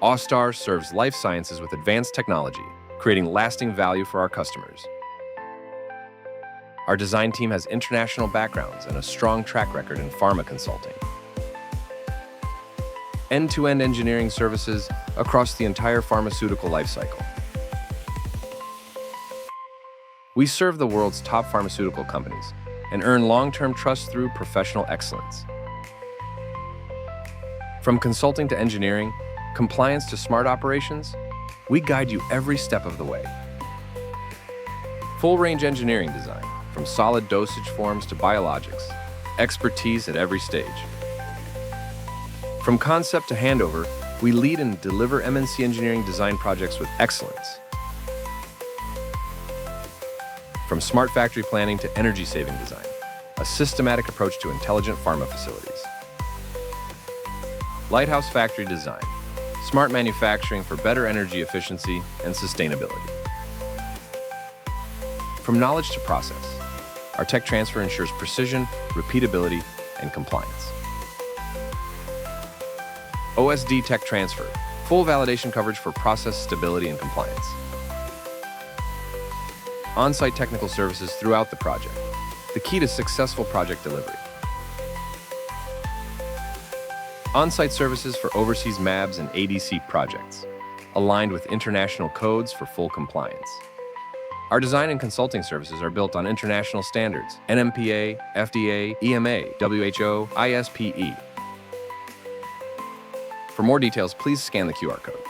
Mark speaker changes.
Speaker 1: AUSTAR serves life sciences with advanced technology, creating lasting value for our customers. Our design team has international backgrounds and a strong track record in pharma consulting. End-to-end engineering services across the entire pharmaceutical lifecycle. We serve the world's top pharmaceutical companies and earn long-term trust through professional excellence. From consulting to engineering, compliance to smart operations, we guide you every step of the way. Full-range engineering design, from solid dosage forms to biologics, expertise at every stage. From concept to handover, we lead and deliver MNC engineering design projects with excellence. From smart factory planning to energy-saving design, a systematic approach to intelligent pharma facilities. Lighthouse factory design, smart manufacturing for better energy efficiency and sustainability. From knowledge to process, our tech transfer ensures precision, repeatability, and compliance. OSD Tech Transfer, full validation coverage for process stability and compliance. On-site technical services throughout the project, the key to successful project delivery. On-site services for overseas MABs and ADC projects, aligned with international codes for full compliance. Our design and consulting services are built on international standards, NMPA, FDA, EMA, WHO, ISPE. For more details, please scan the QR code.